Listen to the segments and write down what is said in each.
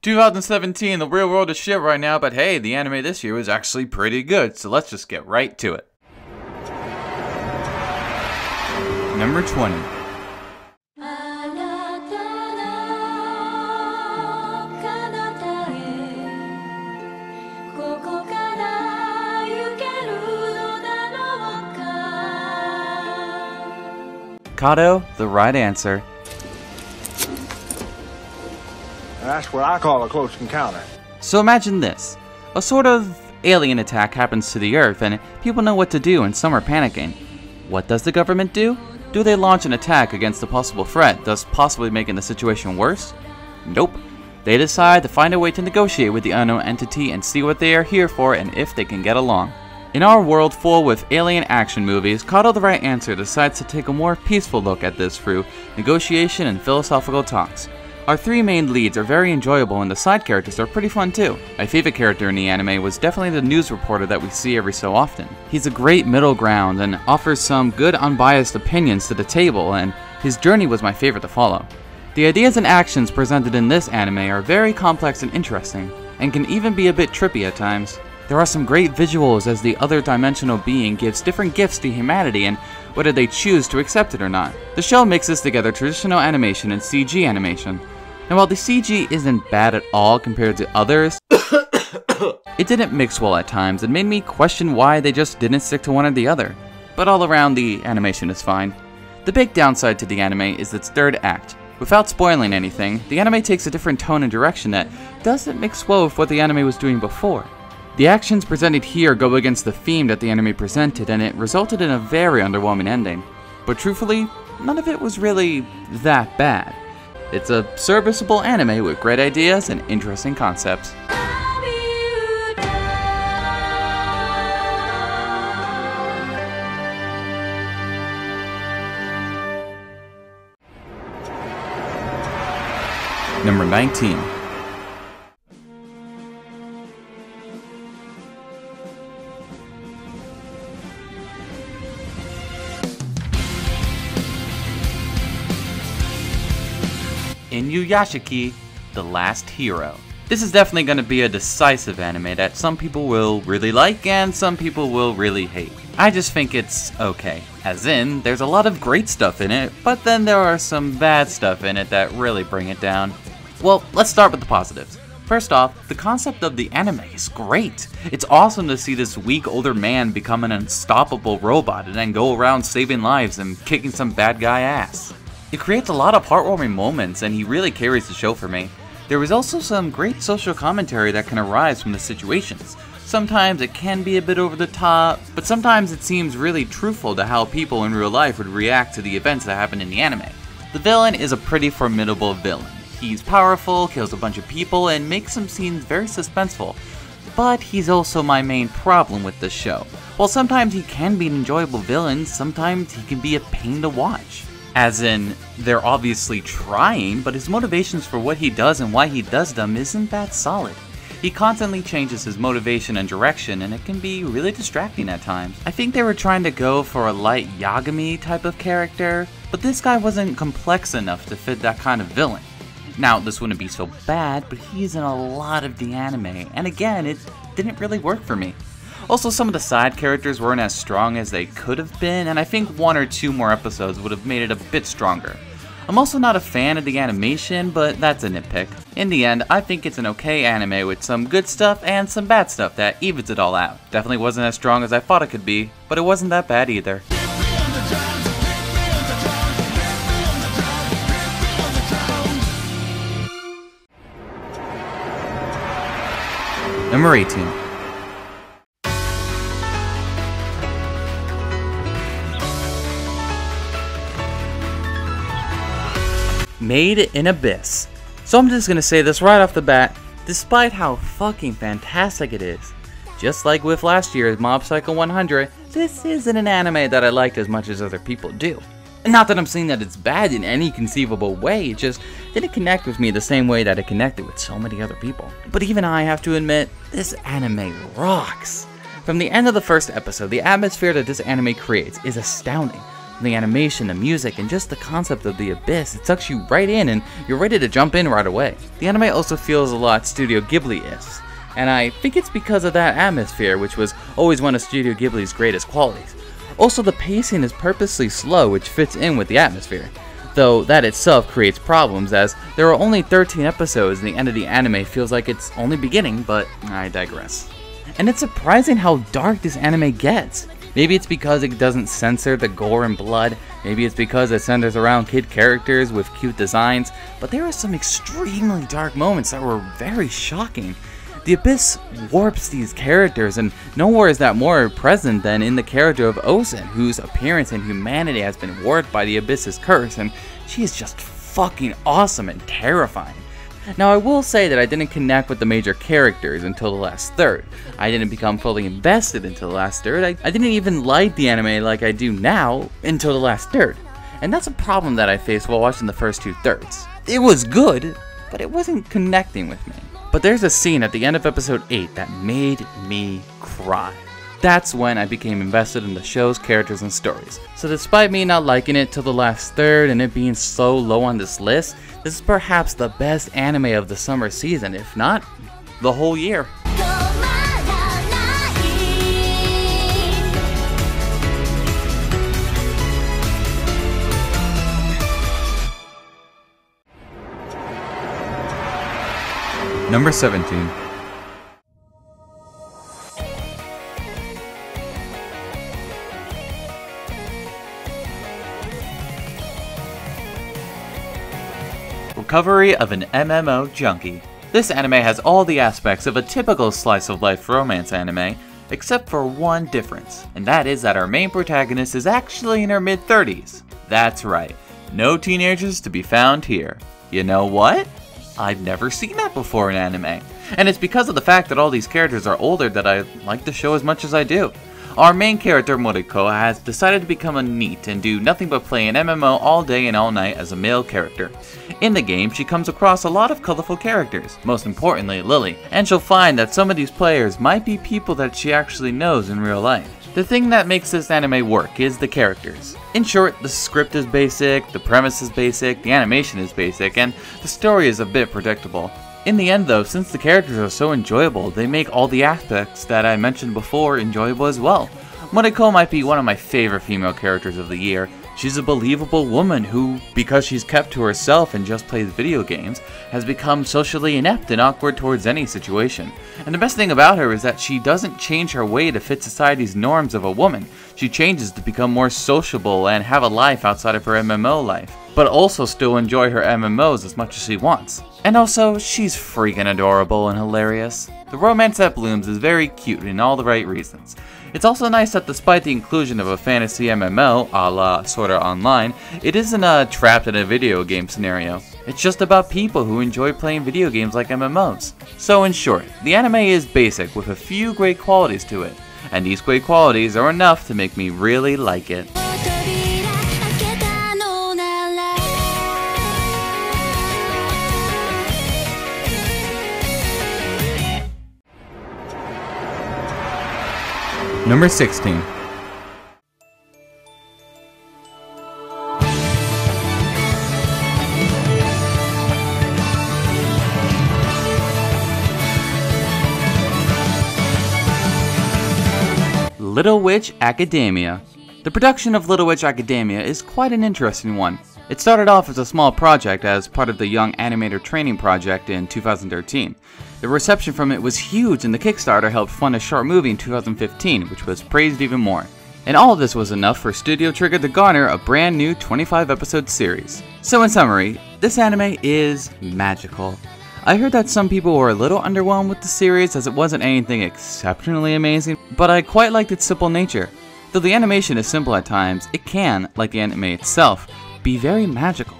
2017, the real world is shit right now, but hey, the anime this year was actually pretty good, so let's just get right to it. Number 20. Kato, the right answer. That's what I call a close encounter. So imagine this. A sort of alien attack happens to the Earth and people know what to do and some are panicking. What does the government do? Do they launch an attack against the possible threat, thus possibly making the situation worse? Nope. They decide to find a way to negotiate with the unknown entity and see what they are here for and if they can get along. In our world full with alien action movies, Kato the Right Answer decides to take a more peaceful look at this through negotiation and philosophical talks. Our three main leads are very enjoyable and the side characters are pretty fun too. My favorite character in the anime was definitely the news reporter that we see every so often. He's a great middle ground and offers some good unbiased opinions to the table, and his journey was my favorite to follow. The ideas and actions presented in this anime are very complex and interesting, and can even be a bit trippy at times. There are some great visuals as the other dimensional being gives different gifts to humanity and whether they choose to accept it or not. The show mixes together traditional animation and CG animation. Now while the CG isn't bad at all compared to others, it didn't mix well at times and made me question why they just didn't stick to one or the other. But all around the animation is fine. The big downside to the anime is its third act. Without spoiling anything, the anime takes a different tone and direction that doesn't mix well with what the anime was doing before. The actions presented here go against the theme that the anime presented and it resulted in a very underwhelming ending. But truthfully, none of it was really that bad. It's a serviceable anime with great ideas and interesting concepts. Number 19. Inuyashiki, The Last Hero. This is definitely going to be a decisive anime that some people will really like and some people will really hate. I just think it's okay. As in, there's a lot of great stuff in it, but then there are some bad stuff in it that really bring it down. Well, let's start with the positives. First off, the concept of the anime is great. It's awesome to see this weak older man become an unstoppable robot and then go around saving lives and kicking some bad guy ass. It creates a lot of heartwarming moments and he really carries the show for me. There is also some great social commentary that can arise from the situations. Sometimes it can be a bit over the top, but sometimes it seems really truthful to how people in real life would react to the events that happen in the anime. The villain is a pretty formidable villain. He's powerful, kills a bunch of people, and makes some scenes very suspenseful. But he's also my main problem with this show. While sometimes he can be an enjoyable villain, sometimes he can be a pain to watch. As in, they're obviously trying, but his motivations for what he does and why he does them isn't that solid. He constantly changes his motivation and direction, and it can be really distracting at times. I think they were trying to go for a light Yagami type of character, but this guy wasn't complex enough to fit that kind of villain. Now, this wouldn't be so bad, but he's in a lot of the anime, and again, it didn't really work for me. Also, some of the side characters weren't as strong as they could have been, and I think one or two more episodes would have made it a bit stronger. I'm also not a fan of the animation, but that's a nitpick. In the end, I think it's an okay anime with some good stuff and some bad stuff that evens it all out. Definitely wasn't as strong as I thought it could be, but it wasn't that bad either. Number 18. Made in Abyss. So I'm just gonna say this right off the bat, despite how fucking fantastic it is, just like with last year's Mob Psycho 100, this isn't an anime that I liked as much as other people do. And not that I'm saying that it's bad in any conceivable way, it just didn't connect with me the same way that it connected with so many other people. But even I have to admit, this anime rocks. From the end of the first episode, the atmosphere that this anime creates is astounding. The animation, the music, and just the concept of the abyss, it sucks you right in and you're ready to jump in right away. The anime also feels a lot Studio Ghibli-esque, and I think it's because of that atmosphere, which was always one of Studio Ghibli's greatest qualities. Also, the pacing is purposely slow, which fits in with the atmosphere, though that itself creates problems as there are only 13 episodes and the end of the anime feels like it's only beginning, but I digress. And it's surprising how dark this anime gets. Maybe it's because it doesn't censor the gore and blood, maybe it's because it centers around kid characters with cute designs, but there are some extremely dark moments that were very shocking. The Abyss warps these characters, and nowhere is that more present than in the character of Ozen, whose appearance and humanity has been warped by the Abyss's curse, and she is just fucking awesome and terrifying. Now, I will say that I didn't connect with the major characters until the last third. I didn't become fully invested until the last third. I didn't even like the anime like I do now until the last third. And that's a problem that I faced while watching the first 2/3. It was good, but it wasn't connecting with me. But there's a scene at the end of episode 8 that made me cry. That's when I became invested in the show's characters and stories. So despite me not liking it till the last third and it being so low on this list, this is perhaps the best anime of the summer season, if not the whole year. Number 17. Recovery of an MMO Junkie. This anime has all the aspects of a typical slice-of-life romance anime, except for one difference, and that is that our main protagonist is actually in her mid-30s. That's right, no teenagers to be found here. You know what? I've never seen that before in anime, and it's because of the fact that all these characters are older that I like the show as much as I do. Our main character, Moriko, has decided to become a NEET and do nothing but play an MMO all day and all night as a male character. In the game, she comes across a lot of colorful characters, most importantly Lily, and she'll find that some of these players might be people that she actually knows in real life. The thing that makes this anime work is the characters. In short, the script is basic, the premise is basic, the animation is basic, and the story is a bit predictable. In the end though, since the characters are so enjoyable, they make all the aspects that I mentioned before enjoyable as well. Moriko might be one of my favorite female characters of the year. She's a believable woman who, because she's kept to herself and just plays video games, has become socially inept and awkward towards any situation. And the best thing about her is that she doesn't change her way to fit society's norms of a woman. She changes to become more sociable and have a life outside of her MMO life, but also still enjoy her MMOs as much as she wants. And also, she's freaking adorable and hilarious. The romance that blooms is very cute in all the right reasons. It's also nice that despite the inclusion of a fantasy MMO, a la Sword Art Online, it isn't trapped in a video game scenario. It's just about people who enjoy playing video games like MMOs. So in short, the anime is basic with a few great qualities to it, and these great qualities are enough to make me really like it. Number 16. Little Witch Academia. The production of Little Witch Academia is quite an interesting one. It started off as a small project as part of the Young Animator Training Project in 2013. The reception from it was huge, and the Kickstarter helped fund a short movie in 2015, which was praised even more. And all of this was enough for Studio Trigger to garner a brand new 25-episode series. So in summary, this anime is magical. I heard that some people were a little underwhelmed with the series as it wasn't anything exceptionally amazing, but I quite liked its simple nature. Though the animation is simple at times, it can, like the anime itself, be very magical.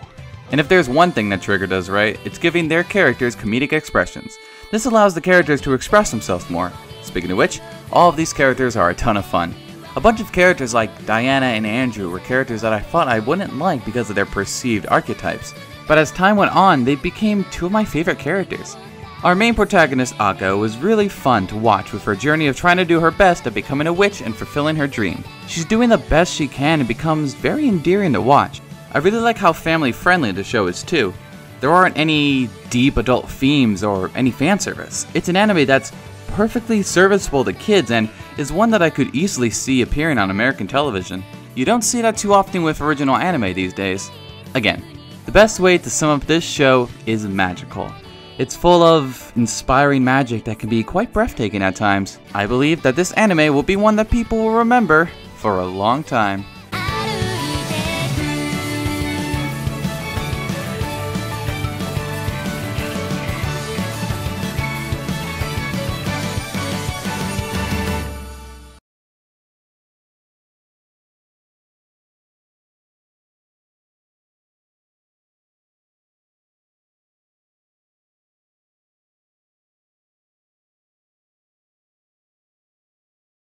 And if there's one thing that Trigger does right, it's giving their characters comedic expressions. This allows the characters to express themselves more. Speaking of which, all of these characters are a ton of fun. A bunch of characters like Diana and Andrew were characters that I thought I wouldn't like because of their perceived archetypes, but as time went on, they became two of my favorite characters. Our main protagonist, Akko, was really fun to watch with her journey of trying to do her best at becoming a witch and fulfilling her dream. She's doing the best she can and becomes very endearing to watch. I really like how family friendly the show is too. There aren't any deep adult themes or any fan service. It's an anime that's perfectly serviceable to kids and is one that I could easily see appearing on American television. You don't see that too often with original anime these days. Again, the best way to sum up this show is magical. It's full of inspiring magic that can be quite breathtaking at times. I believe that this anime will be one that people will remember for a long time.